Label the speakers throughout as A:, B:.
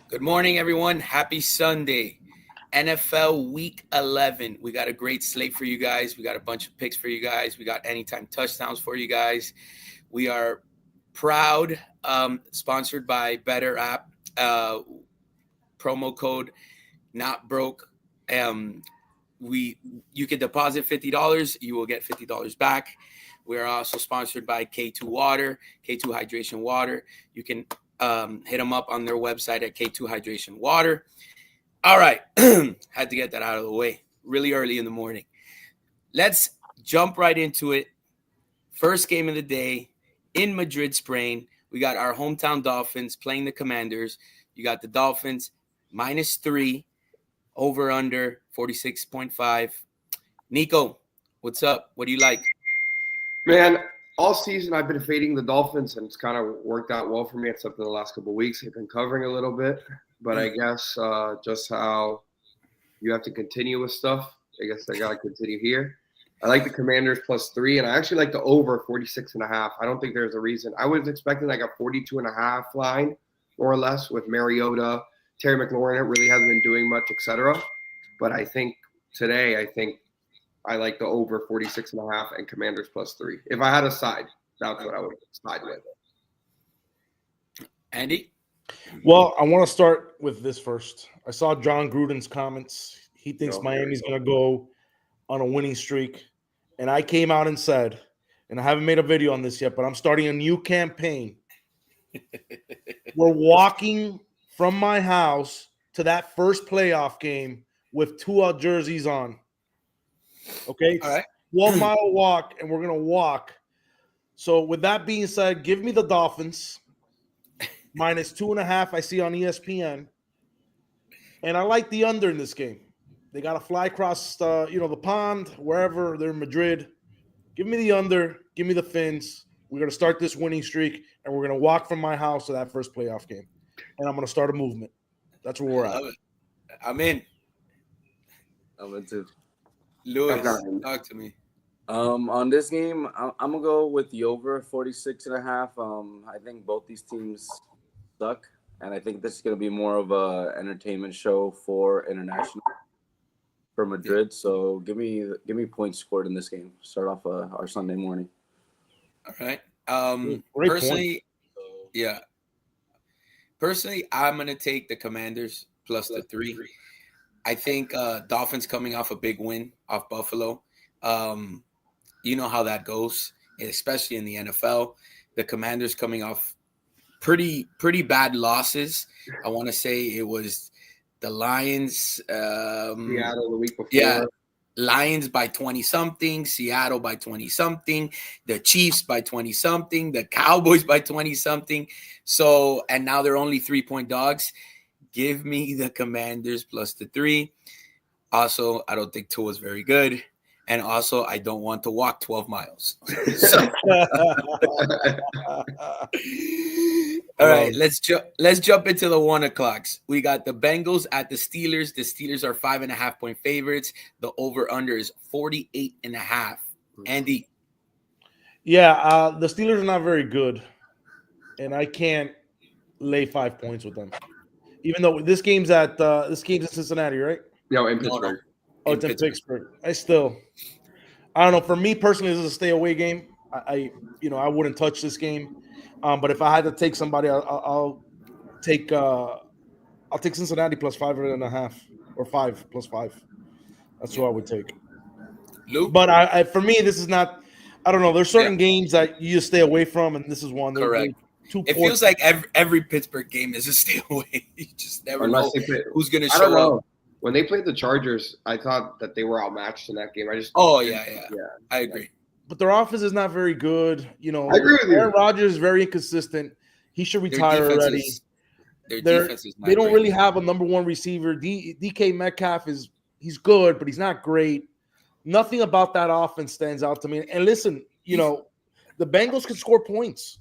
A: Good morning, everyone. Happy Sunday. NFL Week 11. We got a great slate for you guys. We got a bunch of picks for you guys. We got anytime touchdowns for you guys. We are proud, sponsored by Better app. Promo code not broke. You can deposit $50. You will get $50 back. We are also sponsored by K2 Water, K2 Hydration Water. You can hit them up on their website at K2 Hydration Water. All right. Had to get that out of the way really early in the morning. Let's jump right into it. First game of the day in Madrid, Spain. We got our hometown Dolphins playing the Commanders. You got the Dolphins -3, over under 46.5. Nico, what's up? What do you like?
B: Man, all season I've been fading the Dolphins, and it's kind of worked out well for me, except for the last couple of weeks. They've been covering a little bit, but I guess just how you have to continue with stuff, I guess I got to continue here. I like the Commanders +3, and I actually like the over 46.5. I don't think there's a reason. I was expecting like a 42.5 line, more or less, with Mariota. Terry McLaurin really hasn't been doing much, etc. But I think today, I like the over 46.5 and Commanders +3. If I had a side, that's what I would side with.
A: Andy?
C: Well, I want to start with this first. I saw John Gruden's comments. He thinks Miami's going to go on a winning streak. And I came out and said, and I haven't made a video on this yet, but I'm starting a new campaign. We're walking from my house to that first playoff game with 2 jerseys on. Okay?
A: All right.
C: 12-mile walk, and we're going to walk. So with that being said, give me the Dolphins. -2.5 I see on ESPN. And I like the under in this game. They got to fly across the pond, wherever they're in Madrid. Give me the under. Give me the Fins. We're going to start this winning streak, and we're going to walk from my house to that first playoff game. And I'm going to start a movement. That's where we're at.
A: I'm in.
D: I'm in too.
A: Louis, talk to me.
D: On this game, I'm gonna go with the over 46.5. I think both these teams suck, and I think this is gonna be more of a entertainment show for international for Madrid. So give me points scored in this game. Start off our Sunday morning.
A: All right.
C: Great
A: Personally, yeah. Personally, I'm gonna take the Commanders +3. I think Dolphins coming off a big win off Buffalo. You know how that goes, especially in the NFL. The Commanders coming off pretty bad losses. I want to say it was the Lions.
B: Seattle the week before.
A: Yeah, Lions by 20-something, Seattle by 20-something, the Chiefs by 20-something, the Cowboys by 20-something. So, and now they're only 3-point dogs. Give me the Commanders +3. Also, I don't think Tua is very good. And also, I don't want to walk 12 miles. All right, let's jump into the 1 o'clocks. We got the Bengals at the Steelers. The Steelers are 5.5-point favorites. The over/under is 48.5. Andy?
C: Yeah, the Steelers are not very good, and I can't lay 5 points with them. Even though this game's in Cincinnati, right?
B: No, in Pittsburgh.
C: Oh, it's in Pittsburgh. I don't know. For me personally, this is a stay away game. I wouldn't touch this game. But if I had to take somebody, I'll take Cincinnati +5.5 or 5 +5. That's what I would take.
A: Luke?
C: But for me, this is not. I don't know. There's certain games that you just stay away from, and this is one.
A: Correct. It feels like every Pittsburgh game is a stay away. You just never know who's going to show up.
B: When they played the Chargers, I thought that they were outmatched in that game. I
A: agree.
C: But their offense is not very good.
B: I agree with you.
C: Aaron Rodgers is very inconsistent. He should retire already.
A: Their defense is not
C: They don't
A: great.
C: really have a number one receiver. DK Metcalf he's good, but he's not great. Nothing about that offense stands out to me. And listen, the Bengals can score points.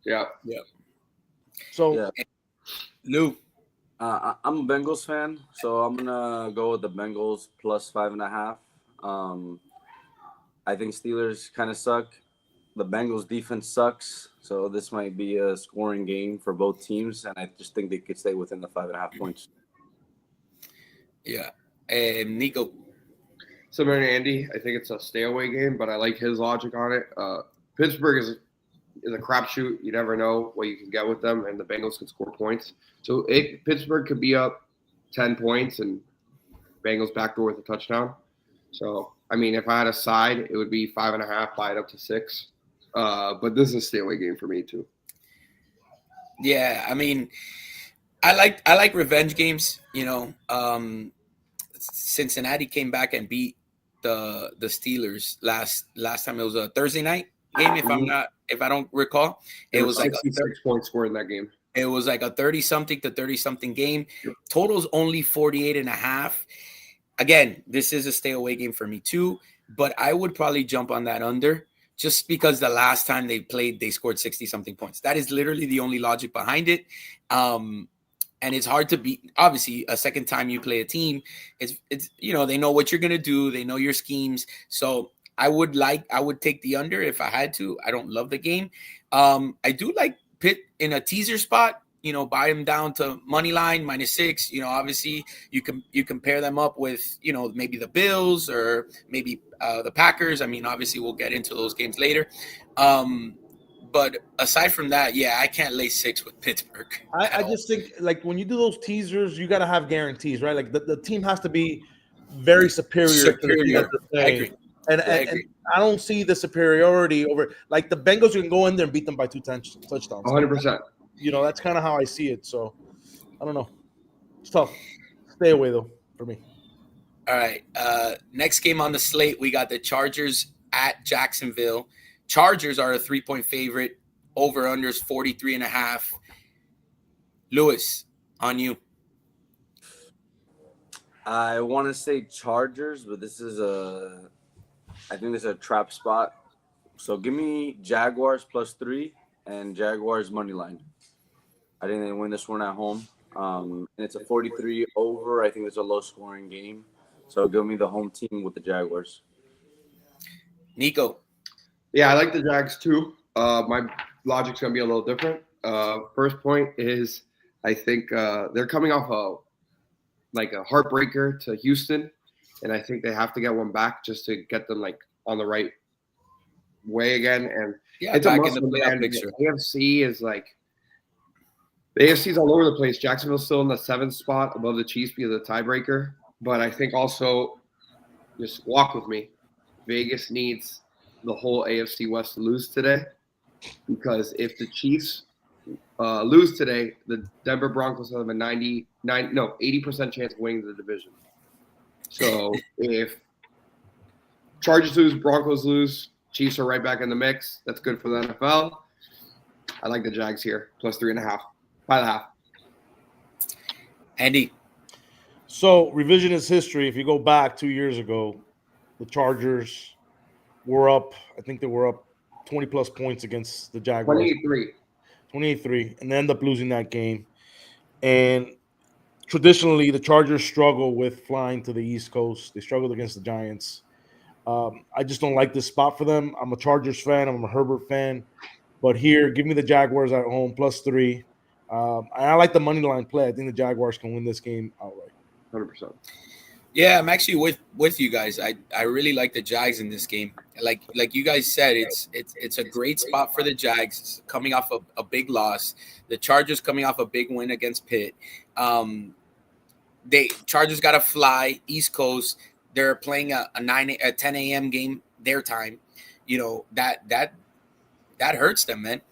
B: Yeah.
C: So,
A: Lou.
D: I'm a Bengals fan, so I'm gonna go with the Bengals +5.5. I think Steelers kind of suck. the Bengals defense sucks, so this might be a scoring game for both teams, and I just think they could stay within the 5.5 points.
A: Yeah. Nico.
B: Similar to Andy, I think it's a stay away game, but I like his logic on it. Pittsburgh is a crapshoot. You never know what you can get with them, and the Bengals can score points. So Pittsburgh could be up 10 points and Bengals backdoor with a touchdown. So, I mean, if I had a side, it would be 5.5, buy it up to 6. But this is a stay away game for me too.
A: Yeah, I mean, I like revenge games. You know, Cincinnati came back and beat the Steelers last time. It was a Thursday night game, if I don't recall. It was like
B: 66 points scored in that game.
A: It was like a 30-something to 30-something game. Yep. Total's only 48.5. Again, this is a stay away game for me too, but I would probably jump on that under just because the last time they played, they scored 60-something points. That is literally the only logic behind it. And it's hard to beat. Obviously, a second time you play a team, it's you know, they know what you're gonna do, they know your schemes. So I would take the under if I had to. I don't love the game. I do like Pitt in a teaser spot. You know, buy them down to money line -6. You know, obviously you compare them up with, you know, maybe the Bills or maybe the Packers. I mean, obviously we'll get into those games later. But aside from that, yeah, I can't lay 6 with Pittsburgh.
C: I just think, like, when you do those teasers, you got to have guarantees, right? Like the team has to be very superior. To the team that they're playing. I agree. And I don't see the superiority over, like, the Bengals. You can go in there and beat them by 2 touchdowns.
B: 100%.
C: You know, that's kind of how I see it. So I don't know. It's tough. Stay away though for me.
A: All right. Next game on the slate, we got the Chargers at Jacksonville. Chargers are a 3-point favorite. Over unders 43.5. Lewis, on you.
D: I want to say Chargers, but I think this is a trap spot. So give me Jaguars +3 and Jaguars money line. I think they win this one at home. And it's a 43 over. I think it's a low scoring game. So give me the home team with the Jaguars.
A: Nico.
B: Yeah, I like the Jags too. My logic's going to be a little different. First point is I think they're coming off a heartbreaker to Houston. And I think they have to get one back just to get them like on the right way again. And
A: yeah,
B: it's
A: back
B: a
A: in the playoff picture.
B: The AFC is like, the AFC's all over the place. Jacksonville's still in the 7th spot above the Chiefs because of the tiebreaker. But I think also, just walk with me, Vegas needs the whole AFC West to lose today. Because if the Chiefs lose today, the Denver Broncos have a 80% chance of winning the division. So if Chargers lose, Broncos lose, Chiefs are right back in the mix. That's good for the NFL. I like the Jags here, +3.5. 5.5.
A: Andy.
C: So, revisionist history, if you go back 2 years ago, the Chargers were up, I think they were up 20-plus points against the Jaguars. 28-3, and they ended up losing that game. And traditionally, the Chargers struggle with flying to the East Coast. They struggled against the Giants. I just don't like this spot for them. I'm a Chargers fan. I'm a Herbert fan. But here, give me the Jaguars at home, +3. I like the money line play. I think the Jaguars can win this game outright.
B: 100%.
A: Yeah, I'm actually with you guys. I really like the Jags in this game. Like you guys said, it's a great spot for the Jags coming off a big loss. The Chargers coming off a big win against Pitt. Chargers got to fly East Coast. They're playing a 10 a.m. game their time. You know, that hurts them, man.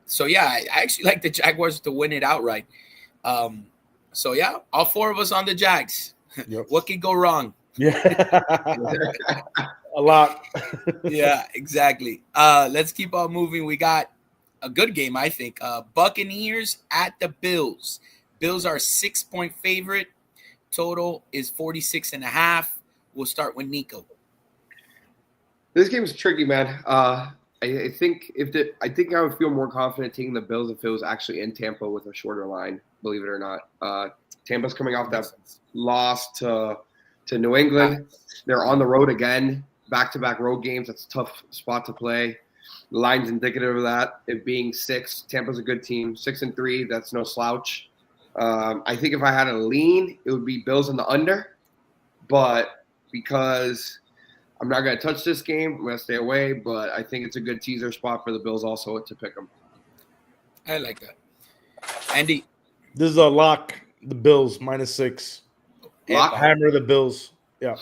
A: So yeah, I actually like the Jaguars to win it outright. So yeah, all 4 of us on the Jags. Yep. What could go wrong?
C: Yeah, a lot.
A: Yeah, exactly. Let's keep on moving. We got a good game, I think. Buccaneers at the Bills. Bills are 6-point favorite. Total is 46.5. We'll start with Nico.
B: This game is tricky, man. I think I would feel more confident taking the Bills if it was actually in Tampa with a shorter line. Believe it or not, Tampa's coming off that loss to New England. They're on the road again, back-to-back road games. That's a tough spot to play. The line's indicative of that. It being 6, Tampa's a good team. 6-3, that's no slouch. I think if I had a lean, it would be Bills in the under. But because I'm not going to touch this game, I'm going to stay away. But I think it's a good teaser spot for the Bills also to pick them.
A: I like that. Andy.
C: This is a lock. The Bills -6.
B: Lock?
C: Hammer the Bills. Yeah.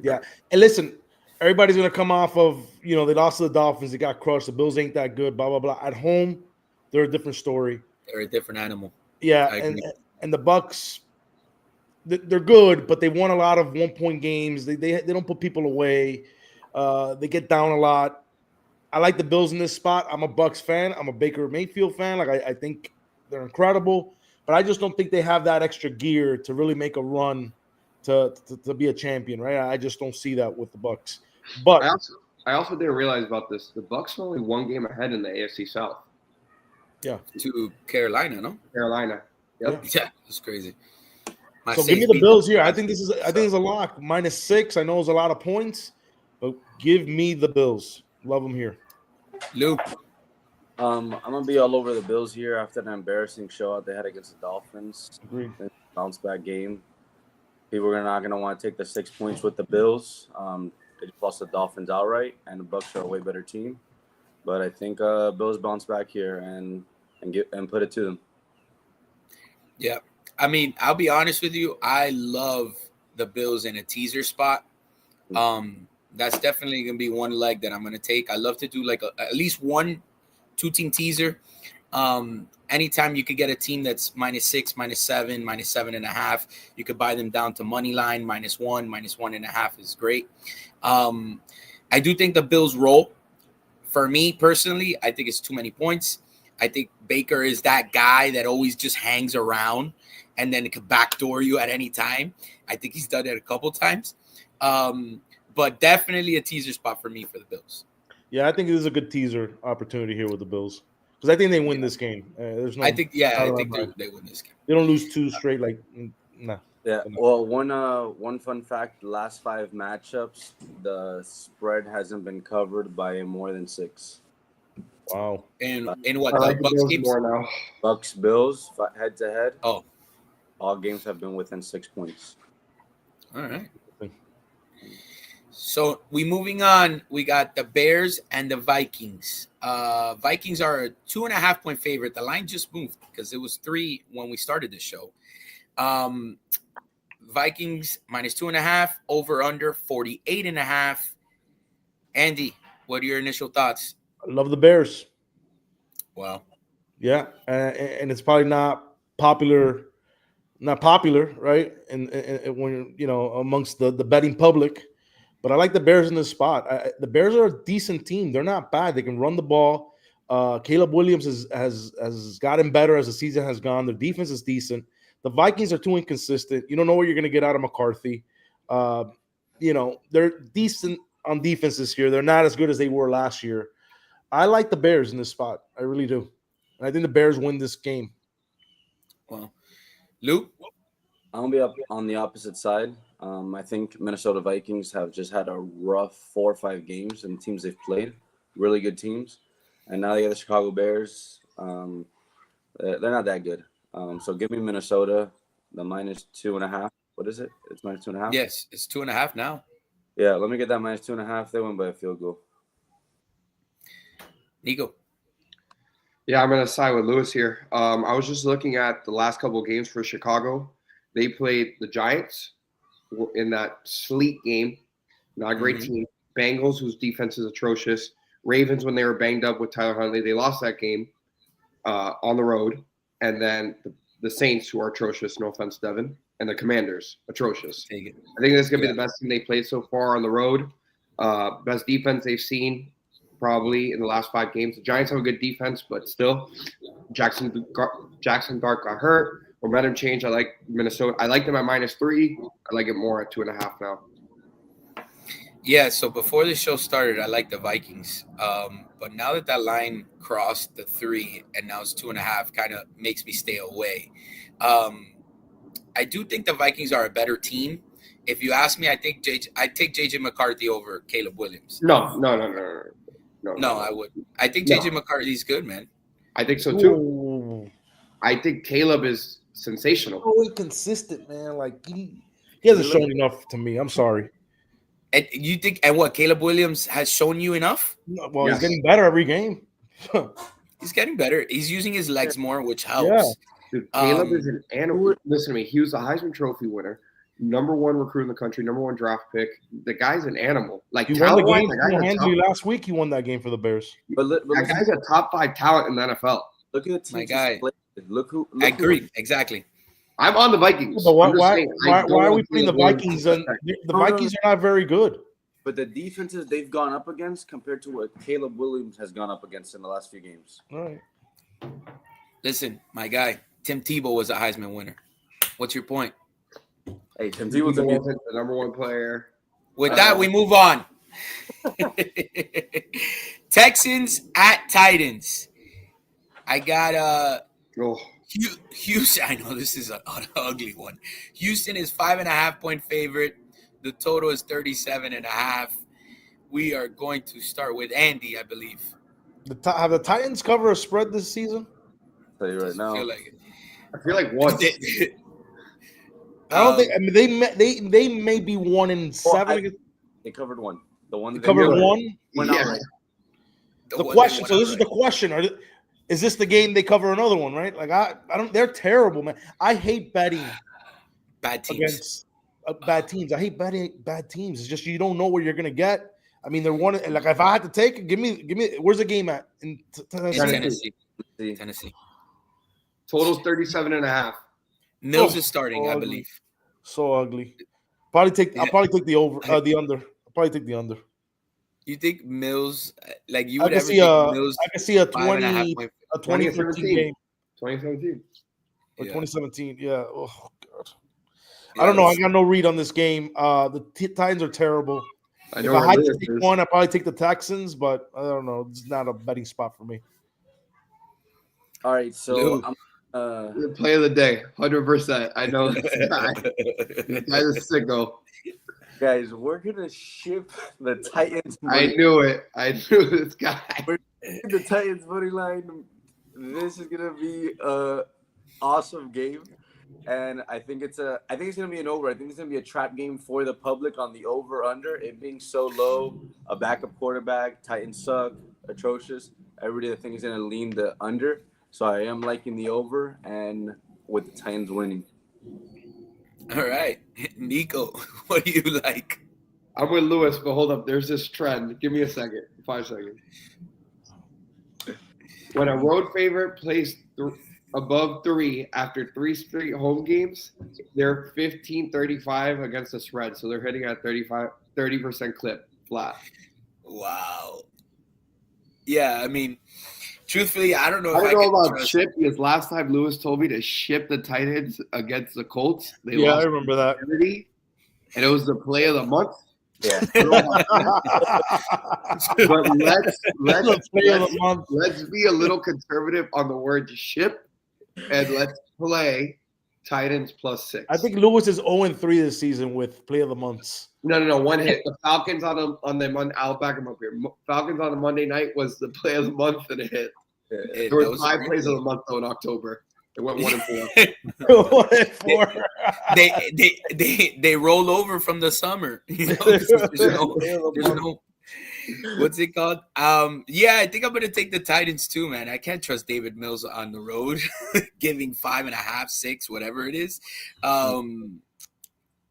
C: Yeah. And listen, everybody's going to come off of, they lost to the Dolphins. They got crushed. The Bills ain't that good, blah, blah, blah. At home, they're a different story.
A: They're a different animal.
C: Yeah. And the Bucs, they're good, but they won a lot of 1-point games. They don't put people away. They get down a lot. I like the Bills in this spot. I'm a Bucs fan. I'm a Baker Mayfield fan. I think they're incredible, but I just don't think they have that extra gear to really make a run to be a champion, right? I just don't see that with the Bucs. But
B: I also didn't realize about this. The Bucs are only 1 game ahead in the AFC South.
C: Yeah.
A: To Carolina, no?
B: Carolina. Yep.
A: Yeah, that's crazy.
C: So give me the Bills here. I think it's a lock. -6. I know it's a lot of points, but give me the Bills. Love them here.
A: Luke.
D: I'm gonna be all over the Bills here after an embarrassing show they had against the Dolphins.
C: Agreed.
D: Bounce back game. People are not gonna want to take the 6 points with the Bills. They just lost the Dolphins outright, and the Bucs are a way better team. But I think Bills bounce back here and put it to them.
A: Yeah. I mean, I'll be honest with you. I love the Bills in a teaser spot. That's definitely going to be one leg that I'm going to take. I love to do like at least 1 2-team teaser. Anytime you could get a team that's -6, -7, -7.5, you could buy them down to money line, -1, -1.5 is great. I do think the Bills roll. For me personally, I think it's too many points. I think Baker is that guy that always just hangs around and then it could backdoor you at any time. I think he's done it a couple times. But definitely a teaser spot for me for the Bills.
C: Yeah, I think this is a good teaser opportunity here with the Bills because I think they win this game. There's no.
A: I think they win this game.
C: They don't lose 2 straight. No.
D: Yeah. Well, one fun fact: the last 5 matchups, the spread hasn't been covered by more than 6.
C: Wow.
A: And in what
B: I like the
A: Bucs
B: Bills
A: games?
B: more now.
D: Bucs Bills head to head.
A: Oh,
D: all games have been within 6 points.
A: All right. So we moving on. We got the Bears and the Vikings. Vikings are a 2.5-point favorite. The line just moved because it was 3 when we started the show. Vikings -2.5, over under 48.5. Andy, what are your initial thoughts?
C: I love the Bears.
A: Wow.
C: Yeah, and it's probably not popular, right? And when amongst the betting public. But I like the Bears in this spot. The Bears are a decent team. They're not bad. They can run the ball. Caleb Williams has gotten better as the season has gone. Their defense is decent. The Vikings are too inconsistent. You don't know what you're going to get out of McCarthy. They're decent on defense this year. They're not as good as they were last year. I like the Bears in this spot. I really do. And I think the Bears win this game.
A: Well, Luke?
D: I'm going to be up on the opposite side. I think Minnesota Vikings have just had a rough 4 or 5 games and teams they've played, really good teams. And now they got the Chicago Bears. They're not that good. So give me Minnesota, the -2.5. What is it? It's -2.5?
A: Yes, it's 2.5 now.
D: Yeah, let me get that -2.5. They win by a field goal.
A: Nico?
B: Yeah, I'm going to side with Lewis here. I was just looking at the last couple of games for Chicago. They played the Giants in that sleet game. Not a great team. Bengals, whose defense is atrocious. Ravens, when they were banged up with Tyler Huntley, they lost that game on the road. And then the Saints, who are atrocious, no offense, Devin, and the Commanders, atrocious. I think this is going to be the best team they played so far on the road. Best defense they've seen probably in the last 5 games. The Giants have a good defense, but still, Jackson Dart got hurt. Momentum change. I like Minnesota. I like them at -3. I like it more at 2.5 now.
A: Yeah, so before the show started, I liked the Vikings. But now that line crossed the 3 and now it's 2.5, kind of makes me stay away. I do think the Vikings are a better team. If you ask me, I take JJ McCarthy over Caleb Williams.
B: No.
A: No, I would. I think
B: No.
A: JJ McCarthy's good, man.
B: I think so too.
C: Ooh.
B: I think Caleb is sensational.
C: So inconsistent, man. Like he hasn't shown enough to me. I'm sorry.
A: And you think, and what, Caleb Williams has shown you enough?
C: Well,
B: Yes.
C: he's getting better every game.
A: He's getting better. He's using his legs more, which helps.
B: Dude, Caleb is an animal. Listen to me. He was a Heisman Trophy winner, #1 recruit in the country, #1 draft pick. The guy's an animal. Like
C: He won the
B: talent-wise,
C: game
B: the guy's a top-
C: single-handedly last week. He won that game for the Bears.
D: But
B: that guy's a top 5 talent in the NFL.
D: look at the team.
A: My guy.
D: Look
A: I agree. Exactly.
B: I'm on the Vikings.
C: But why
B: I'm just saying, I don't
C: are we
B: want
C: putting the
B: Caleb
C: Vikings
B: Williams
C: on?
B: to
C: The Vikings are not very good.
D: But the defenses they've gone up against compared to what Caleb Williams has gone up against in the last few games.
C: All right.
A: Listen, my guy, Tim Tebow was a Heisman winner. What's your point?
D: Hey, Tim Tebow's a
B: the #1 player.
A: With that, we move on. Texans at Titans. I got
B: Oh,
A: Houston. I know this is an ugly one. Houston is 5.5-point favorite. The total is 37.5. We are going to start with Andy, I believe.
C: Have the Titans covered a spread this season?
D: I'll tell you right now.
B: I feel like once.
C: I don't think. I mean, they may be 1-7.
D: They covered one. The one
C: They
D: they
C: covered
D: were-
C: one.
D: We're not
B: Yeah.
D: right.
C: The question. So this is the question: is this the game they cover another one? Right? Like I don't. They're terrible, man. I hate betting
A: bad teams.
C: against bad teams. I hate betting bad teams. It's just you don't know where you're gonna get. I mean, they're one. Like if I had to take it, give me. Where's the game at in Tennessee?
A: Tennessee.
B: Total's 37.5.
A: Mills is starting, I believe.
C: So ugly. I'll probably take the over, the under. I'll probably take the under.
A: You think Mills, like you
C: I
A: would
C: can
A: ever
C: see
A: think Mills?
C: I can see a
A: 5.5 point.
C: 2013 game
B: 2017.
C: or
A: Yeah.
C: 2017. Yeah. Oh god.
A: Yeah,
C: I don't know. I got no read on this game. The Titans are terrible.
B: I
C: If
B: know
C: I
B: where
C: had to
B: Lewis
C: take
B: is.
C: one, I'd probably take the Texans, but I don't know. It's not a betting spot for me.
D: All right, so
A: Lou.
D: I'm
B: The play of the day, 100%. I know this guy. This guy's a sicko.
D: guys, we're gonna ship the Titans.
B: I knew it. I knew this guy.
D: The Titans money line. This is gonna be a awesome game, and I think it's gonna be an over. I think it's gonna be a trap game for the public on the over under. It being so low, a backup quarterback, Titans suck, atrocious. Everybody I think is gonna lean the under. So I am liking the over, and with the Titans winning.
A: All right, Nico, what do you like?
B: I'm with Lewis, but hold up. There's this trend. Give me a second. 5 seconds. When a road favorite plays above 3 after 3 straight home games, they're 15-35 against the spread. So they're hitting at 30% clip flat.
A: Wow. Yeah, I mean, truthfully, I don't know.
B: I
A: If
B: don't know
A: can
B: about
A: trust-
B: ship because last time Lewis told me to ship the Titans against the Colts. They
C: Yeah, I
B: lost
C: remember that.
B: 70, and it was the play of the month.
D: Yeah.
B: But let's be a little conservative on the word ship, and let's play Titans +6.
C: I think Lewis is 0-3 this season with play of the months.
B: No. One hit. The Falcons on the Monday. I'll back them up here. Falcons on the Monday night was the play of the month and a hit.
A: It-
B: There
A: that
B: was
A: was a
B: 5
A: great
B: plays of
A: play.
B: the month though in October. It went 1-4.
C: 1-4.
A: They roll over from the summer. You know, there's no what's it called? Yeah, I think I'm gonna take the Titans too, man. I can't trust David Mills on the road, giving 5.5, 6, whatever it is.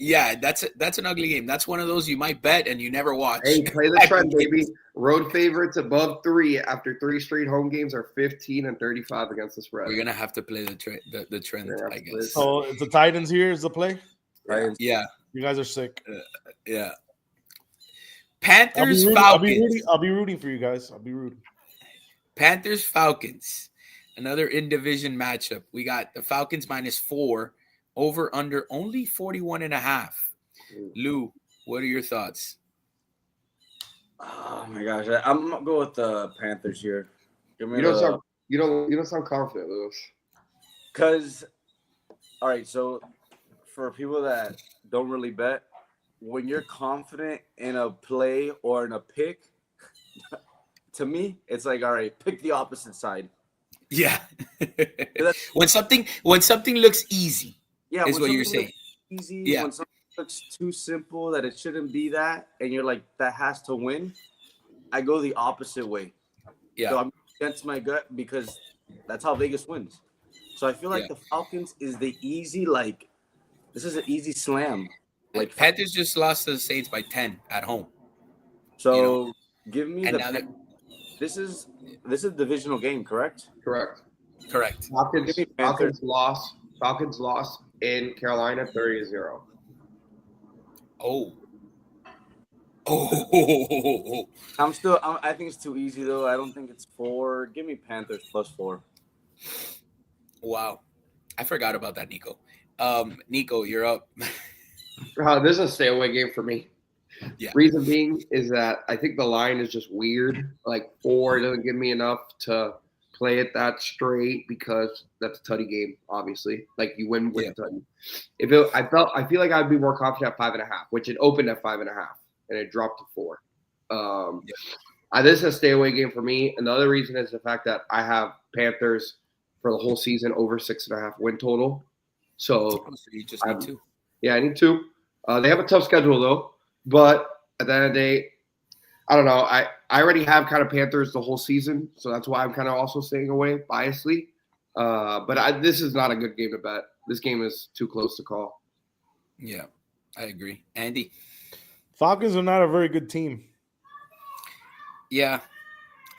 A: Yeah, that's an ugly game. That's one of those you might bet and you never watch.
B: Hey, play the trend, baby. Road favorites above 3 after 3 straight home games are 15-35 against the spread.
A: We're gonna have to play the trend,
B: Yeah,
A: I guess.
C: So it's the Titans here is the play.
D: Titans.
A: Yeah,
C: You guys are sick.
A: yeah.
C: I'll
A: Panthers,
C: be
A: Falcons.
C: rooting for you guys. I'll be rooting.
A: Panthers, Falcons. Another in-division matchup. We got the Falcons -4, over under only 41.5. Lou, what are your thoughts?
D: Oh my gosh, I'm gonna go with the Panthers here. Give me
B: You don't sound confident, Lewis.
D: Because, all right, so for people that don't really bet, when you're confident in a play or in a pick, to me, it's like, all right, pick the opposite side.
A: Yeah. when something looks easy,
D: yeah,
A: is what you're saying.
D: Easy.
A: Yeah.
D: When something looks too simple that it shouldn't be that, and you're like, that has to win. I go the opposite way.
A: Yeah.
D: So I'm against my gut because that's how Vegas wins. So I feel like the Falcons is the easy, like, this is an easy slam. Like
A: Panthers just lost to the Saints by 10 at home.
D: So give me
A: and
D: this is a divisional game, correct?
B: Correct.
A: Correct.
B: Falcons lost in Carolina 30-0.
A: Oh.
D: I think it's too easy though. I don't think it's 4. Give me Panthers +4.
A: Wow. I forgot about that, Nico. Nico, you're up.
B: This is a stay away game for me.
A: Yeah.
B: Reason being is that I think the line is just weird. Like 4 doesn't give me enough to play it that straight because that's a tutty game, obviously. Like you win with the tutty. I feel like I'd be more confident at 5.5, which it opened at 5.5 and it dropped to 4. This is a stay away game for me. And the other reason is the fact that I have Panthers for the whole season over 6.5 win total. So
A: you just need 2.
B: Yeah, I need 2. They have a tough schedule though, but at the end of the day, I don't know. I already have kind of Panthers the whole season, so that's why I'm kind of also staying away biasly. But this is not a good game to bet. This game is too close to call.
A: Yeah, I agree. Andy?
C: Falcons are not a very good team.
A: Yeah,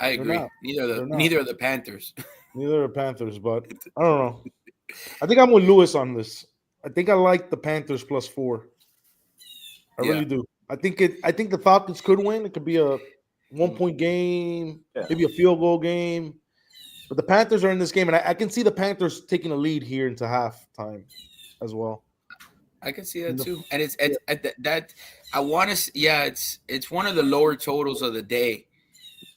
A: I agree. Neither are the Panthers.
C: Neither are the Panthers, but I don't know. I think I'm with Lewis on this. I think I like the Panthers +4. I really do. I think the Falcons could win. It could be a 1-point game, maybe a field goal game. But the Panthers are in this game, and I can see the Panthers taking a lead here into halftime as well.
A: I can see that too. And it's I want to. Yeah, it's one of the lower totals of the day,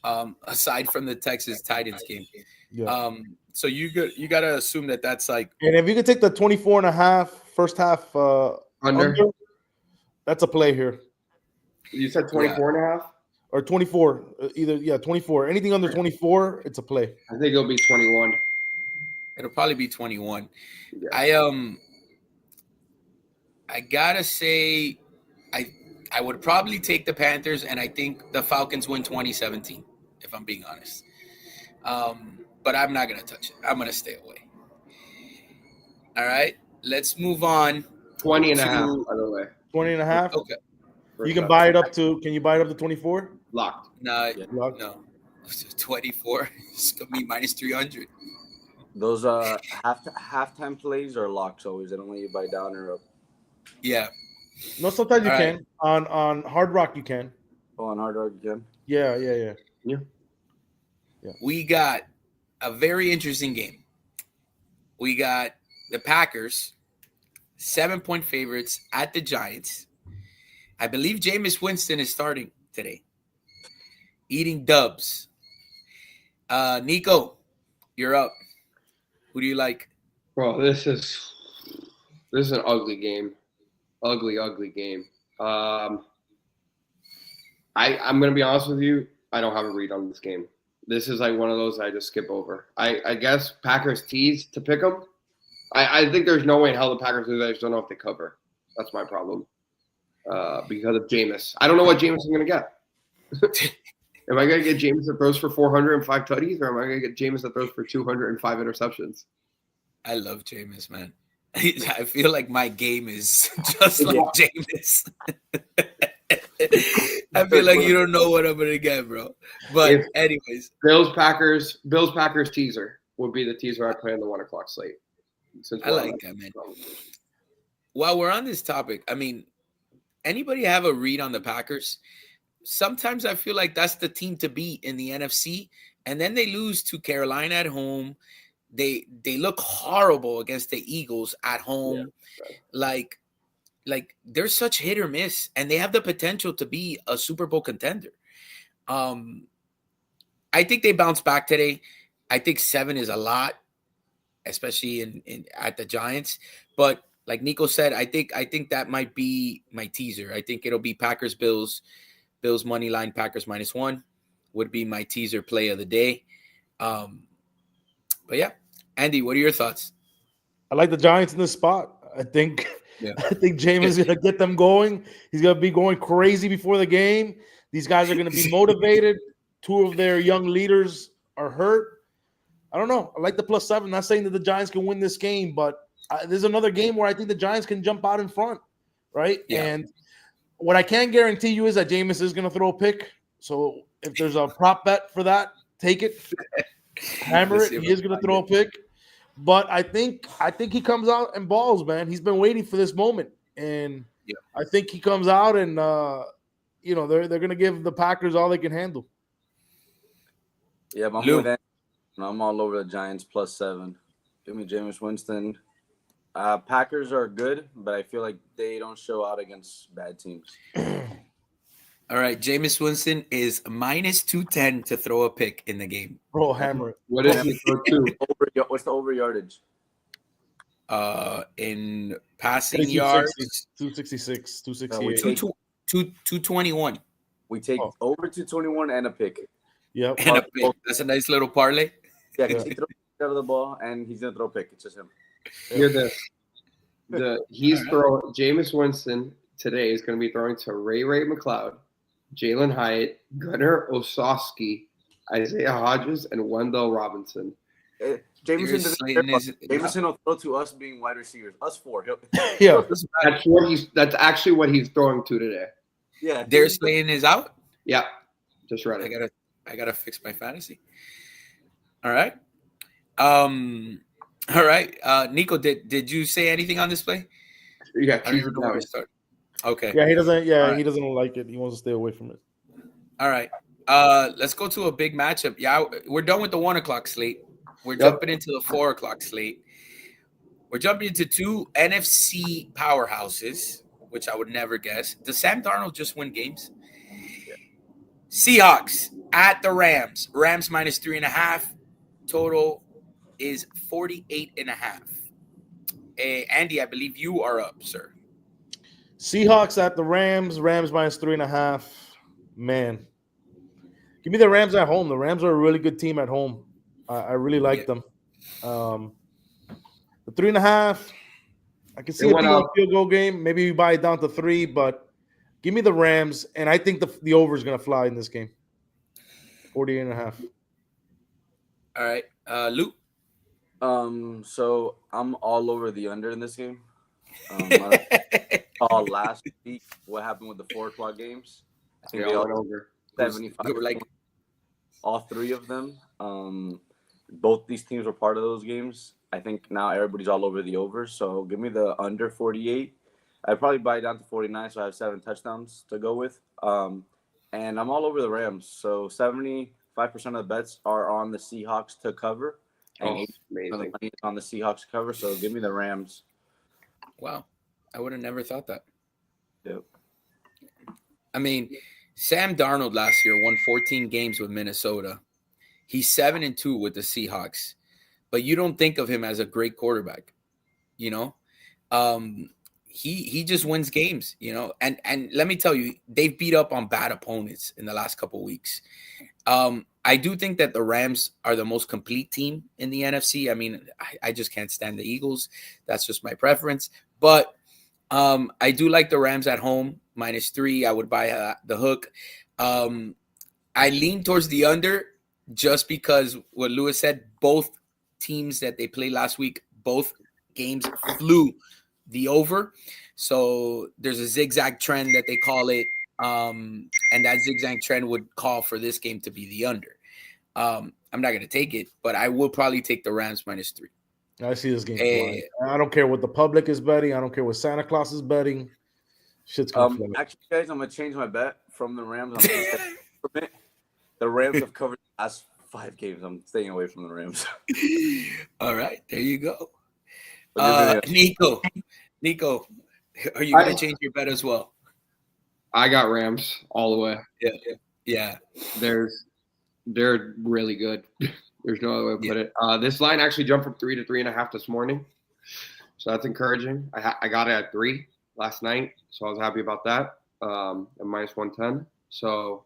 A: aside from the Texas Titans game.
C: Yeah.
A: So you got to assume that that's like.
C: And if you could take the 24.5 first half under, that's a play here.
B: You said 24.5
C: or 24, either 24. Anything under 24, it's a play.
B: I think it'll be 21.
A: It'll probably be 21.
B: Yeah.
A: I gotta say, I would probably take the Panthers, and I think the Falcons win 2017, if I'm being honest. But I'm not gonna touch it. I'm gonna stay away. All right, let's move on.
B: 20.5, by the way.
C: 20.5.
A: Okay.
C: You can buy it up to. Can you buy it up to 24?
B: Locked.
A: No,
C: Locked.
A: no. 24. It's gonna be -300.
D: Those halftime plays are locks always. They don't let you buy down or up.
A: Yeah.
C: No, sometimes you can. On Hard Rock, you can.
D: Oh, on Hard Rock, you can.
C: Yeah.
A: We got a very interesting game. We got the Packers, 7-point favorites at the Giants. I believe Jameis Winston is starting today. Eating dubs. Nico, you're up. Who do you like?
B: Bro, this is an ugly game. Ugly game. I'm gonna be honest with you. I don't have a read on this game. This is like one of those I just skip over. I guess Packers tease to pick them. I think there's no way in hell the Packers lose. I just don't know if they cover. That's my problem. Because of Jameis. I don't know what Jameis is going to get. Am I going to get Jameis that throws for 405 tutties, or am I going to get Jameis that throws for 205 interceptions?
A: I love Jameis, man. I feel like my game is just like Jameis. I feel like you don't know what I'm going to get, bro. But anyways.
B: Bills Packers teaser would be the teaser I play on the 1 o'clock slate.
A: I like that, man. While we're on this topic, I mean, anybody have a read on the Packers? Sometimes I feel like that's the team to beat in the NFC, and then they lose to Carolina at home. They look horrible against the Eagles at home. Yeah. Like they're such hit or miss, and they have the potential to be a Super Bowl contender. I think they bounce back today. I think 7 is a lot, especially in at the Giants. But like Nico said, I think that might be my teaser. I think it'll be Packers Bills money line, Packers -1. would be my teaser play of the day. But yeah, Andy, what are your thoughts?
C: I like the Giants in this spot. I think Jameis is gonna get them going. He's gonna be going crazy before the game. These guys are gonna be motivated. Two of their young leaders are hurt. I don't know. I like the +7. Not saying that the Giants can win this game, but there's another game where I think the Giants can jump out in front, right?
A: Yeah.
C: And what I can guarantee you is that Jameis is going to throw a pick. So if there's a prop bet for that, take it, hammer it. He is going to throw a pick. But I think he comes out and balls, man. He's been waiting for this moment, and I think he comes out and they're going to give the Packers all they can handle.
D: Yeah, I'm all over the Giants +7. Give me Jameis Winston. Packers are good, but I feel like they don't show out against bad teams.
A: All right, Jameis Winston is -210 to throw a pick in the game.
C: Bro, hammer it.
B: What is he throw to?
D: What's the over yardage?
A: In passing yards,
C: 266, 268.
A: 221.
D: We take over 221 and a pick.
C: Yep.
A: And a pick. That's a nice little parlay.
D: Yeah, because he throws out of the ball and he's gonna throw a pick. It's just him.
B: Hear this. Jameis Winston today is going to be throwing to Ray McLeod, Jalen Hyatt, Gunnar Osowski, Isaiah Hodges, and Wendell Robinson.
D: Jameson will throw to us being wide receivers. Us four.
C: Yeah.
B: That's actually what he's throwing to today.
D: Yeah.
A: Darius Slayton is out?
B: Yeah. Just read it.
A: I gotta fix my fantasy. All right. All right. Nico, did you say anything on this play?
B: Yeah,
A: I don't even know where to start. Okay.
C: Yeah, he doesn't like it. He wants to stay away from it.
A: All right. Let's go to a big matchup. Yeah, we're done with the 1 o'clock slate. We're jumping into the 4 o'clock slate. We're jumping into two NFC powerhouses, which I would never guess. Does Sam Darnold just win games? Yeah. Seahawks at the Rams. Rams -3.5. Total is 48.5. Andy, I believe you are up, sir.
C: Seahawks at the Rams. Rams -3.5. Man, give me the Rams at home. The Rams are a really good team at home. I really like them. The 3.5. I can see a field goal game. Maybe you buy it down to 3, but give me the Rams, and I think the over is going to fly in this game. 48.5.
A: All right, Luke.
D: So I'm all over the under in this game. Last week, what happened with the 4 o'clock games? I think they all went over 75.
A: Like
D: all 3 of them. Both these teams were part of those games. I think now everybody's all over the over. So give me the under 48. I'd probably buy it down to 49, so I have 7 touchdowns to go with. And I'm all over the Rams. So 75% of the bets are on the Seahawks to cover. And the money is on the Seahawks to cover. So give me the Rams.
A: Wow. I would have never thought that.
D: Yep.
A: I mean, Sam Darnold last year won 14 games with Minnesota. He's 7-2 with the Seahawks, but you don't think of him as a great quarterback, you know? He just wins games, you know? And let me tell you, they've beat up on bad opponents in the last couple of weeks. I do think that the Rams are the most complete team in the NFC. I mean, I just can't stand the Eagles. That's just my preference. But I do like the Rams at home, -3. I would buy the hook. I lean towards the under just because what Lewis said, both teams that they played last week, both games flew the over. So there's a zigzag trend that they call it. And that zigzag trend would call for this game to be the under. I'm not going to take it, but I will probably take the Rams -3.
C: I see this game flying. I don't care what the public is betting. I don't care what Santa Claus is betting. Shit's going to fly.
D: Actually, guys, I'm going to change my bet from the Rams. The Rams have covered the last 5 games. I'm staying away from the Rams.
A: All right, there you go. Nico, are you going to change your bet as well?
B: I got Rams all the way.
A: Yeah.
B: They're really good. There's no other way to put it. This line actually jumped from 3 to 3.5 this morning, so that's encouraging. I got it at 3 last night, so I was happy about that. At -110. So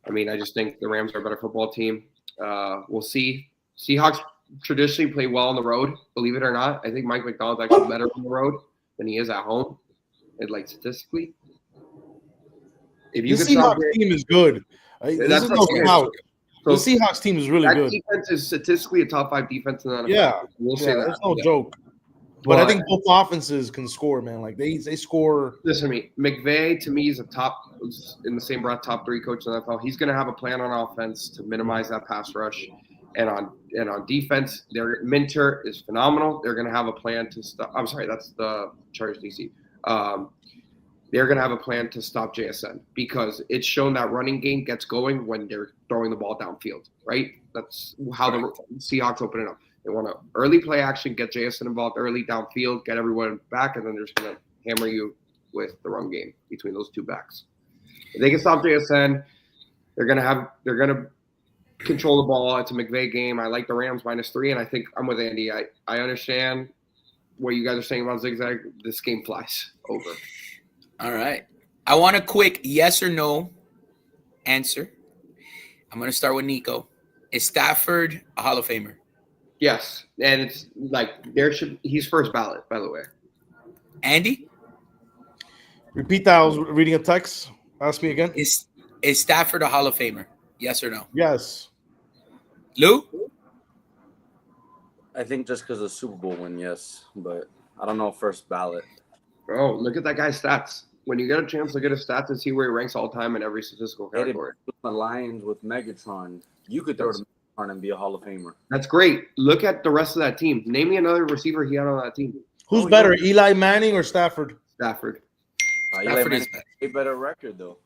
B: I mean, I just think the Rams are a better football team. We'll see. Seahawks traditionally play well on the road, believe it or not. I think Mike McDonald's actually better on the road than he is at home, like statistically. If you
C: the Seahawks team is good. This is no doubt. The Seahawks team is really good.
B: Defense is statistically a top 5 defense in the NFL.
C: Yeah,
B: we'll say that.
C: That's no joke. But I think both offenses can score, man. Like they score.
B: Listen to me. McVay to me is a top in the same breath top 3 coach in the NFL. He's going to have a plan on offense to minimize that pass rush, and on defense, their Minter is phenomenal. They're going to have a plan to stop. I'm sorry, that's the Chargers DC. They're going to have a plan to stop JSN because it's shown that running game gets going when they're throwing the ball downfield. Right? That's how the Seahawks open it up. They want to early play action, get JSN involved early downfield, get everyone back, and then they're just going to hammer you with the run game between those 2 backs. If they can stop JSN, they're going to control the ball. It's a McVay game. I like the Rams -3, and I think I'm with Andy. I understand what you guys are saying about Zig-Zag. This game flies over.
A: All right. I want a quick yes or no answer. I'm going to start with Nico. Is Stafford a Hall of Famer?
B: Yes, and it's like he's first ballot, by the way.
A: Andy?
C: Repeat that. I was reading a text. Ask me again.
A: Is Stafford a Hall of Famer? Yes or no?
C: Yes.
A: Lou?
D: I think just because of the Super Bowl win, yes. But I don't know first ballot.
B: Bro, look at that guy's stats. When you get a chance, look at his stats and see where he ranks all time in every statistical category.
D: The Lions with Megatron. You could throw to Megatron and be a Hall of Famer.
B: That's great. Look at the rest of that team. Name me another receiver he had on that team.
C: Who's better, Eli Manning or Stafford?
B: Stafford.
A: Stafford is
D: a better record, though.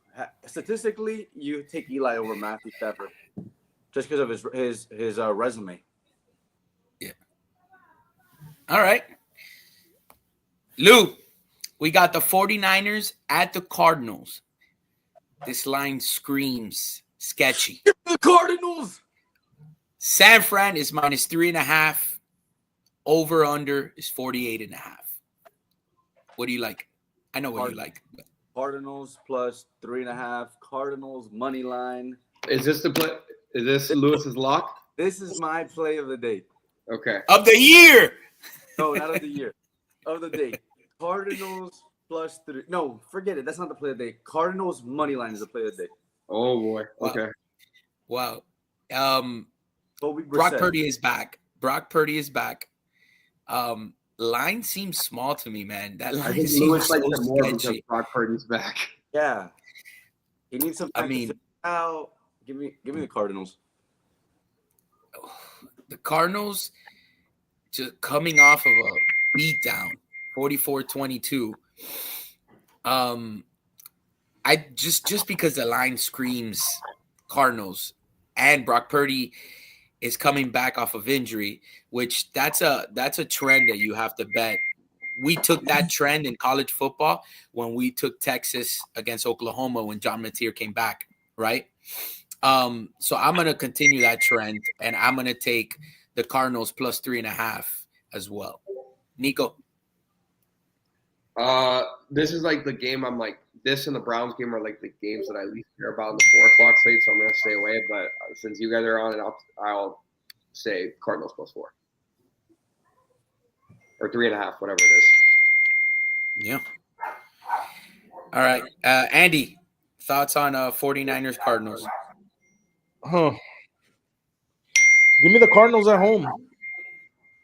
D: Statistically, you take Eli over Matthew Stafford just because of his resume.
A: Yeah. All right. Lou, we got the 49ers at the Cardinals. This line screams sketchy.
D: The Cardinals!
A: San Fran is -3.5. Over under is 48.5. What do you like? I know what you like.
D: Cardinals +3.5. Cardinals money line.
B: Is this the play? Is this Lewis's lock?
D: This is my play of the day.
B: Okay.
A: Of the year.
D: No, not of the year. Of the day. Cardinals +3. No, forget it. That's not the play of the day. Cardinals money line is the play of the day.
B: Oh boy. Okay.
A: Wow.
D: Brock
A: Purdy is back. Line seems small to me, man. That line seems
B: Lewis
A: so
B: likes it more because
A: sketchy.
B: Brock Purdy's back.
D: Yeah. He needs some time.
A: I mean,
D: give me the Cardinals.
A: The Cardinals just coming off of a beatdown, 44-22. I just because the line screams Cardinals and Brock Purdy is coming back off of injury, which that's a trend that you have to bet. We took that trend in college football when we took Texas against Oklahoma when John Mateer came back, right? So I'm going to continue that trend, and I'm going to take the Cardinals +3.5 as well. Nico?
B: This is like the game I'm like, this and the Browns game are like the games that I least care about in the 4 o'clock slate, so I'm going to stay away. But since you guys are on it, I'll say Cardinals +4. Or 3.5, whatever it is.
A: Yeah. All right. Andy, thoughts on 49ers Cardinals?
C: Huh. Give me the Cardinals at home.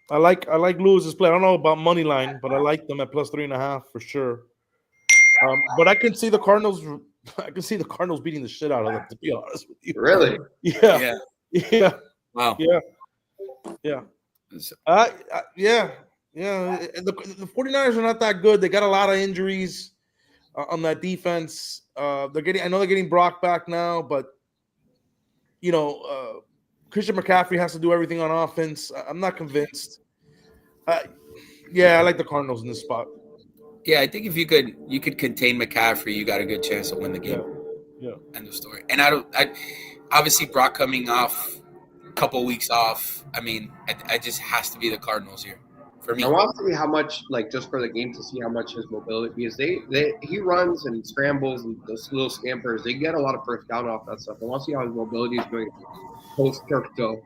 C: I like Lewis's play. I don't know about money line, but I like them at +3.5 for sure. But I can see the Cardinals. I can see the Cardinals beating the shit out of them. To be honest with you.
B: Really?
C: Yeah.
A: Wow.
C: Yeah. Yeah. The 49ers are not that good. They got a lot of injuries on that defense. I know they're getting Brock back now, but Christian McCaffrey has to do everything on offense. I'm not convinced. I like the Cardinals in this spot.
A: Yeah, I think if you could contain McCaffrey, you got a good chance to win the game.
C: Yeah.
A: End of story. And obviously Brock coming off a couple weeks off. I mean, I just has to be the Cardinals here. for me.
B: I want to see how much, like, just for the game, to see how much his mobility, because he runs and scrambles and those little scampers. They get a lot of first down off that stuff. I want to see how his mobility is going post crypto.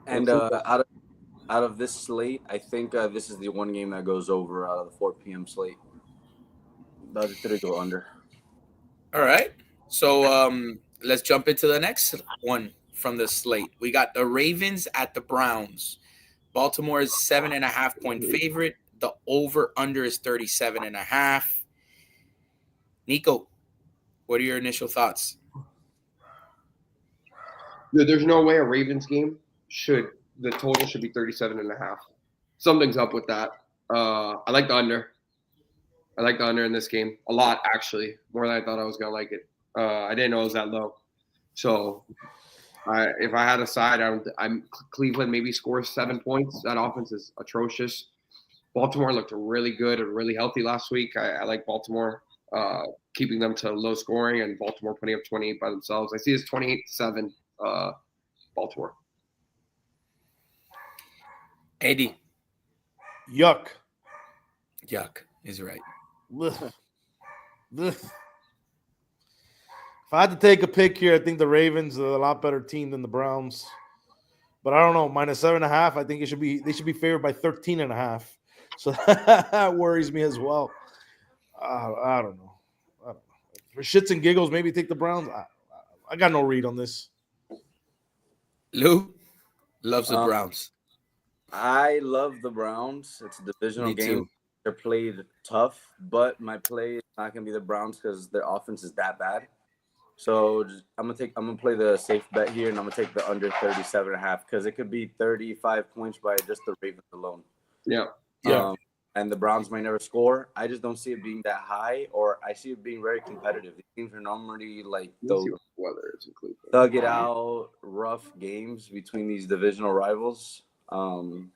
D: And out of this slate, I think this is the one game that goes over out of the 4 p.m. slate. The other three go under.
A: All right. So let's jump into the next one from the slate. We got the Ravens at the Browns. Baltimore is 7.5-point favorite. The over-under is 37.5. Nico, what are your initial thoughts?
B: Dude, there's no way a Ravens game the total should be 37.5. Something's up with that. I like the under. I like the under in this game a lot, actually, more than I thought I was gonna like it. I didn't know it was that low. So, if I had a side, I'm Cleveland maybe scores 7 points. That offense is atrocious. Baltimore looked really good and really healthy last week. I like Baltimore keeping them to low scoring and Baltimore putting up 28 by themselves. I see it's 28-7 Baltimore.
A: Eddie.
C: Yuck
A: is right.
C: If I had to take a pick here, I think the Ravens are a lot better team than the Browns. But I don't know, -7.5. I think they should be favored by 13.5. So that worries me as well. I don't know. For shits and giggles, maybe take the Browns. I got no read on this.
A: Lou loves the Browns.
D: I love the Browns. It's a divisional game.
A: Too.
D: They're played tough, but my play is not gonna be the Browns because their offense is that bad. So I'm gonna play the safe bet here, and I'm gonna take the under 37.5 because it could be 35 points by just the Ravens alone.
B: Yeah.
D: And the Browns might never score. I just don't see it being that high, or I see it being very competitive. These teams are normally like those thug it out, rough games between these divisional rivals.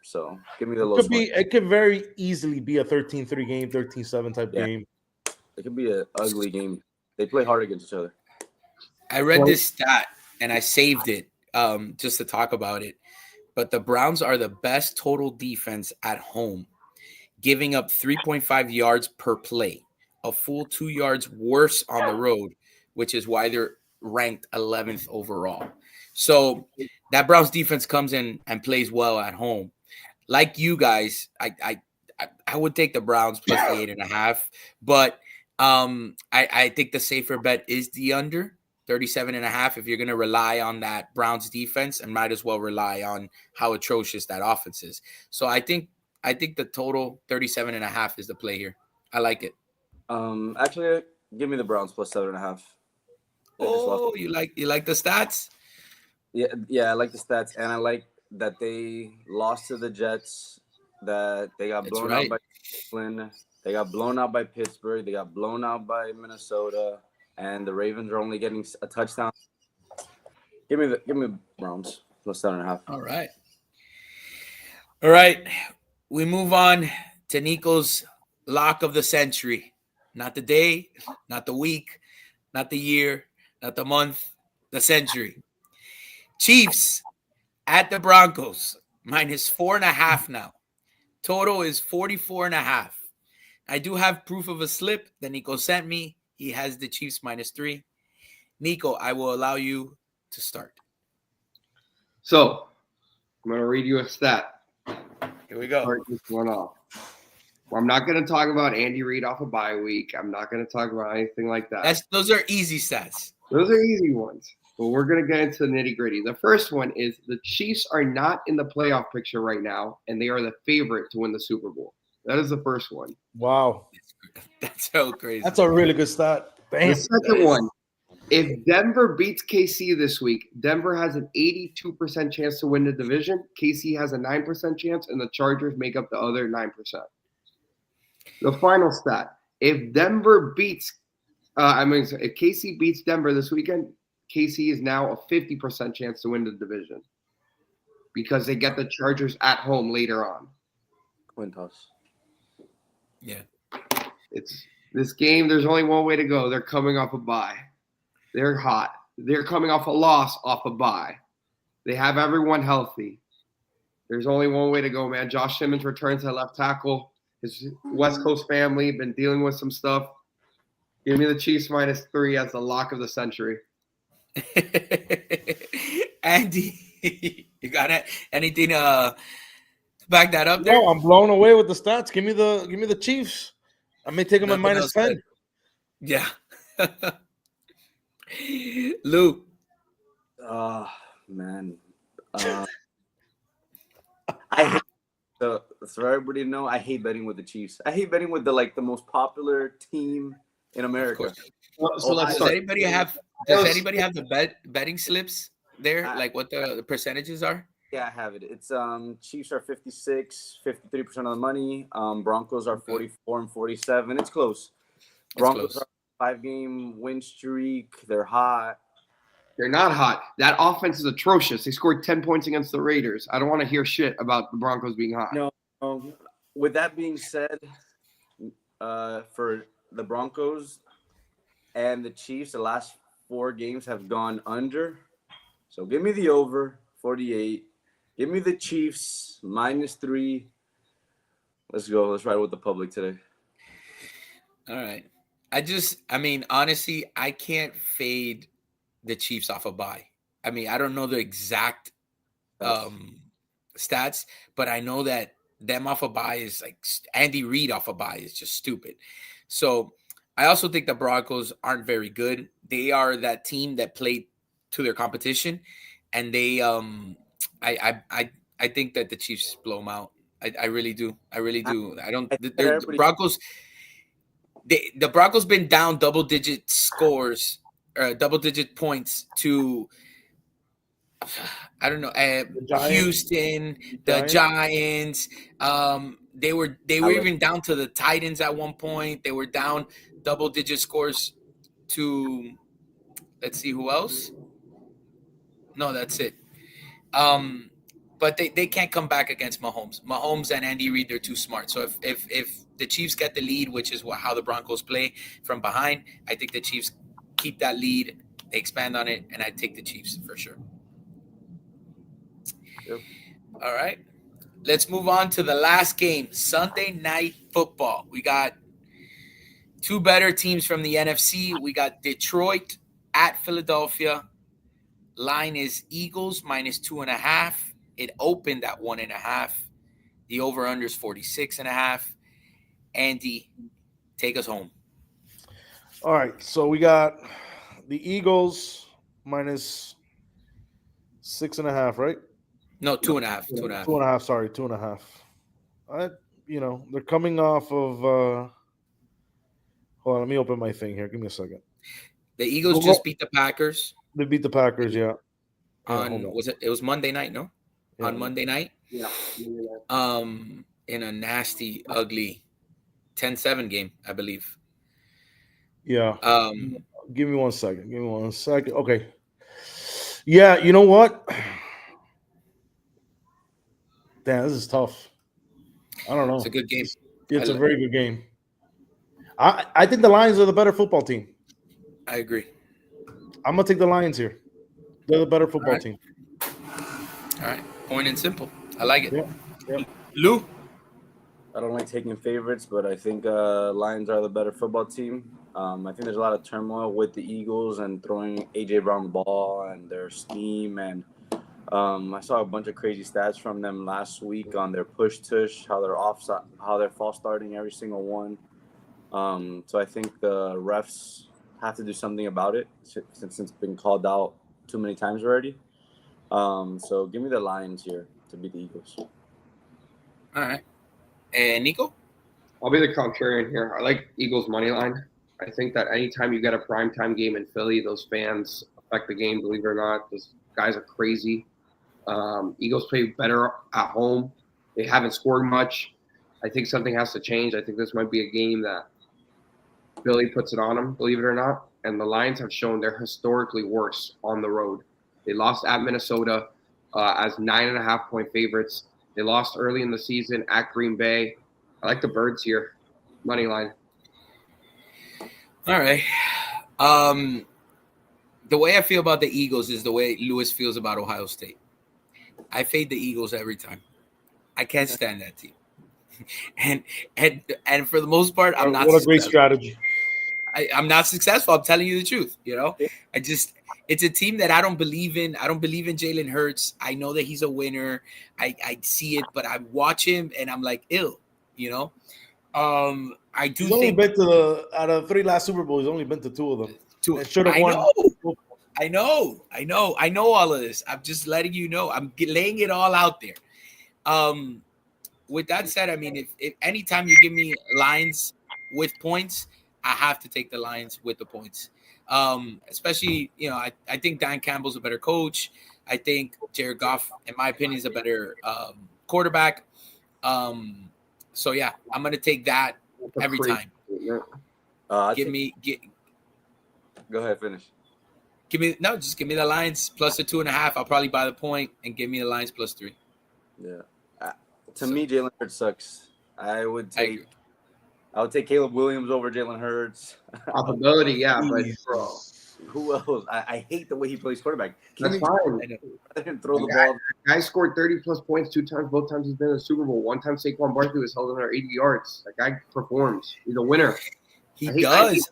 D: So give me the low.
C: It could very easily be a 13-3 game, 13-7 type game.
D: It could be an ugly game. They play hard against each other.
A: I read this stat and I saved it just to talk about it. But the Browns are the best total defense at home, giving up 3.5 yards per play, a full 2 yards worse on the road, which is why they're ranked 11th overall. So that Browns defense comes in and plays well at home. Like you guys, I would take the Browns plus the 8.5, but I think the safer bet is the under 37.5. If you're going to rely on that Browns defense, and might as well rely on how atrocious that offense is. So I think the total 37.5 is the play here. I like it.
D: Actually, give me the Browns plus 7.5.
A: Oh, you like the stats?
D: Yeah, I like the stats, and I like that they lost to the Jets, that they got blown out by Cleveland, they got blown out by Pittsburgh, they got blown out by Minnesota, and the Ravens are only getting a touchdown. Give me Browns plus 7.5.
A: All right. We move on to Nico's lock of the century. Not the day, not the week, not the year, not the month, the century. Chiefs at the Broncos, -4.5 now. Total is 44.5. I do have proof of a slip that Nico sent me. He has the Chiefs -3. Nico, I will allow you to start.
B: So, I'm going to read you a stat.
A: Here we go.
B: Start this one off. Well, I'm not going to talk about Andy Reid off a bye week. I'm not going to talk about anything like that.
A: Those are easy stats.
B: Those are easy ones. But we're going to get into the nitty-gritty. The first one is the Chiefs are not in the playoff picture right now, and they are the favorite to win the Super Bowl. That is the first one.
C: Wow.
A: That's so crazy.
C: That's a really good stat. Damn.
B: The second one, if Denver beats KC this week, Denver has an 82% chance to win the division. KC has a 9% chance, and the Chargers make up the other 9%. The final stat, if Denver beats if KC beats Denver this weekend, KC is now a 50% chance to win the division because they get the Chargers at home later on.
D: Coin toss.
A: Yeah.
B: It's this game, there's only one way to go. They're coming off a bye. They're hot. They're coming off a loss off a bye. They have everyone healthy. There's only one way to go, man. Josh Simmons returns at left tackle. His West Coast family been dealing with some stuff. Give me the Chiefs -3 as the lock of the century.
A: Andy, you got anything to back that up there?
C: No, I'm blown away with the stats. Give me the Chiefs. I may take them at -10.
A: Yeah. Lou.
D: Man. I hate so for everybody to know, I hate betting with the Chiefs. I hate betting with the most popular team in America.
B: So let's
A: Does
B: start.
A: anybody have the betting slips there? Like what the percentages are?
D: Yeah, I have it. It's Chiefs are 53% of the money. Broncos are 44 and 47. It's close. Broncos are 5-game win streak. They're hot.
B: They're not hot. That offense is atrocious. They scored 10 points against the Raiders. I don't want to hear shit about the Broncos being hot.
D: No. With that being said, for the Broncos and the Chiefs, the last 4 games have gone under. So give me the over 48. Give me the Chiefs -3. Let's go. Let's ride with the public today.
A: All right. Honestly, I can't fade the Chiefs off a bye. I don't know the exact stats, but I know that them off a bye is like Andy Reid off a bye is just stupid. So I also think the Broncos aren't very good. They are that team that played to their competition, and they I think that the Chiefs blow them out. I really do. I really do. I don't. The Broncos. The Broncos been down double-digit scores, double-digit points to, I don't know, Houston, the Giants. They were even down to the Titans at one point. They were down double-digit scores to, let's see who else. No, that's it. But they can't come back against Mahomes. Mahomes and Andy Reid, they're too smart. So if the Chiefs get the lead, which is how the Broncos play from behind, I think the Chiefs keep that lead, they expand on it, and I take the Chiefs for sure.
D: Yep.
A: All right. Let's move on to the last game, Sunday Night Football. We got 2 better teams from the NFC. We got Detroit at Philadelphia. Line is Eagles -2.5. It opened at 1.5. The over-under is 46.5. Andy, take us home.
C: All right, so we got the Eagles -6.5, right?
A: No, 2.5. 2.5.
C: 2.5. Sorry, 2.5. They're coming off of. Hold on, let me open my thing here. Give me a second.
A: The Eagles just beat the Packers.
C: They beat the Packers, yeah.
A: It was Monday night, no?
C: Yeah.
A: On Monday night.
B: Yeah.
A: In a nasty, ugly 10-7 game, I believe.
C: Yeah. Give me 1 second. Okay. Yeah, you know what? Damn, this is tough. I don't know.
A: It's a good game.
C: It's a very good game. I think the Lions are the better football team.
A: I agree.
C: I'm going to take the Lions here. They're the better football team.
A: All right. Point and simple. I like it.
C: Yeah.
A: Lou?
D: I don't like taking favorites, but I think Lions are the better football team. I think there's a lot of turmoil with the Eagles and throwing A.J. Brown the ball and their scheme. And I saw a bunch of crazy stats from them last week on their push-tush, how they're false starting every single one. So I think the refs have to do something about it since it's been called out too many times already. So give me the Lions here to beat the Eagles.
A: All right. And Nico?
B: I'll be the contrarian here. I like Eagles money line. I think that anytime you get a primetime game in Philly, those fans affect the game, believe it or not. Those guys are crazy. Eagles play better at home. They haven't scored much. I think something has to change. I think this might be a game that Philly puts it on them, believe it or not. And the Lions have shown they're historically worse on the road. They lost at Minnesota as 9.5-point favorites. They lost early in the season at Green Bay. I like the Birds here. Money line.
A: All right. The way I feel about the Eagles is the way Lewis feels about Ohio State. I fade the Eagles every time. I can't stand that team. And for the most part, I'm not.
C: What a great strategy.
A: I'm not successful. I'm telling you the truth. It's a team that I don't believe in. I don't believe in Jalen Hurts. I know that he's a winner. I see it, but I watch him and I'm like, ill. I do.
C: He's only been to out of 3 last Super Bowls. He's only been to 2 of them. Should have won.
A: I know all of this. I'm just letting you know. I'm laying it all out there. With that said, I mean, if anytime you give me lines with points, I have to take the Lions with the points. Especially, I think Dan Campbell's a better coach. I think Jared Goff, in my opinion, is a better quarterback. So yeah, I'm gonna take that every time.
D: Go ahead, finish.
A: Just give me the Lions plus the 2.5. I'll probably buy the point and give me the Lions plus 3.
D: Yeah. To me, Jalen Hurts sucks. I would take Caleb Williams over Jalen Hurts.
B: Possibility, yeah, but bro,
D: who else? I hate the way he plays quarterback.
B: That's fine.
D: Let him throw the ball.
B: Guy scored 30-plus points 2 times. Both times he's been in the Super Bowl. One time Saquon Barkley was held under 80 yards. That guy performs. He's a winner.
A: He does.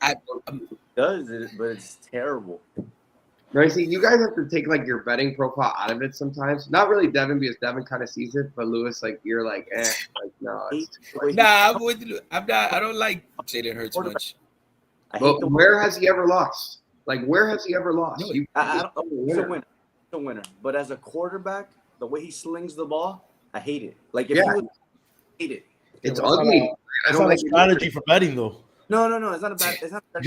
D: Does it, but it's terrible.
B: No, see, you guys have to take like your betting profile out of it sometimes. Not really Devin, because Devin kind of sees it, but Lewis, like you're like, no.
A: I'm with you. I don't like Jalen Hurts much.
B: But where has he ever lost? Like, where has he ever lost?
D: No, he's a winner. But as a quarterback, the way he slings the ball, I hate it. Like, if he would hate it.
B: It's ugly.
C: I don't like strategy for betting, though.
D: No. It's not a bad. It's not bad.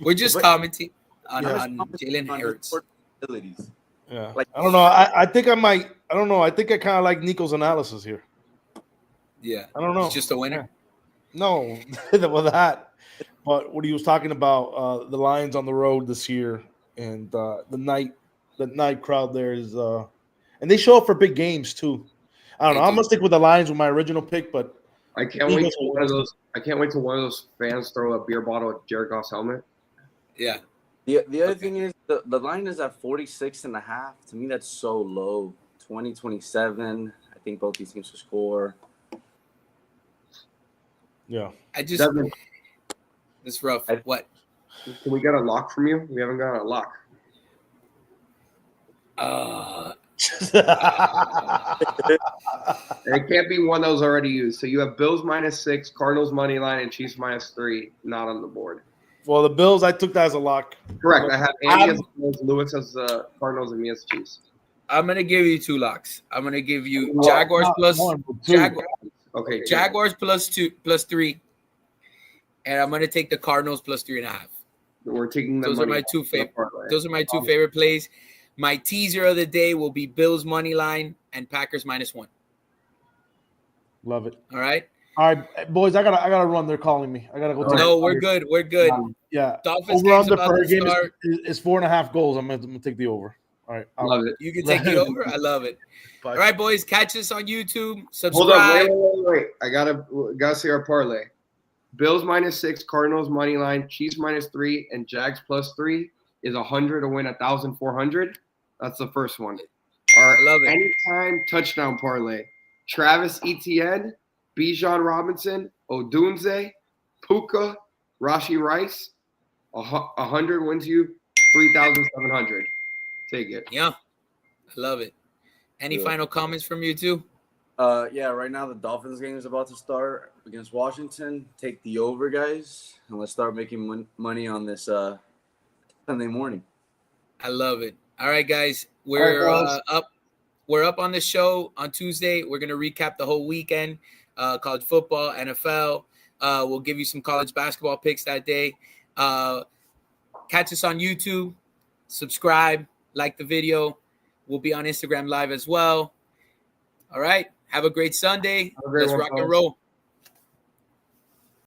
A: We're just commenting on Jalen Hurts.
C: Yeah. Like, I don't know. I think I might. I don't know. I think I kind of like Nico's analysis here.
A: Yeah.
C: I don't know.
A: He's just a winner.
C: No, well that. But what he was talking about, the Lions on the road this year, and the night crowd there is, and they show up for big games too. I don't know. I'm gonna stick with the Lions with my original pick, but
B: I can't wait till one of those fans throw a beer bottle at Jared Goff's helmet.
A: Yeah.
D: The other thing is the line is at 46.5. To me, that's so low. 20-27. I think both these teams will score.
C: Yeah.
A: It's rough. What?
B: Can we get a lock from you? We haven't got a lock. It can't be one that was already used. So you have Bills -6, Cardinals money line, and Chiefs -3 not on the board.
C: Well, the Bills, I took that as a lock.
B: Correct. I have Andy as the Bills, Lewis as the Cardinals, and me as the Chiefs.
A: I'm gonna give you 2 locks. I'm gonna give you Jaguars Jaguars plus 3. And I'm gonna take the Cardinals plus 3.5.
B: We're taking
A: those are my 2 favorite. Those are my 2 favorite plays. My teaser of the day will be Bills money line and Packers -1.
C: Love it.
A: All right,
C: boys. I gotta run. They're calling me. I gotta go.
A: No, we're good. We're good.
C: Yeah.
A: Dolphins
C: over under per game is 4.5 goals. I'm gonna take the over. All right.
B: Love it.
A: You can take the over. I love it. All right, boys. Catch us on YouTube. Subscribe.
B: Hold on. Wait. I gotta see our parlay. Bills -6, Cardinals money line, Chiefs -3, and Jags +3 is 100 to win 1,400. That's the first one. Our
A: I love it.
B: Anytime touchdown parlay: Travis Etienne, Bijan Robinson, Odunze, Puka, Rashi Rice. 100 wins you 3,700. Take it.
A: Yeah, I love it. Any final comments from you two?
D: Right now the Dolphins game is about to start against Washington. Take the over, guys, and let's start making money on this Sunday morning.
A: I love it. All right, guys, we're up. We're up on the show on Tuesday. We're gonna recap the whole weekend, college football, NFL. We'll give you some college basketball picks that day. Catch us on YouTube. Subscribe, like the video. We'll be on Instagram Live as well. All right. Have a great Sunday. Let's rock and roll.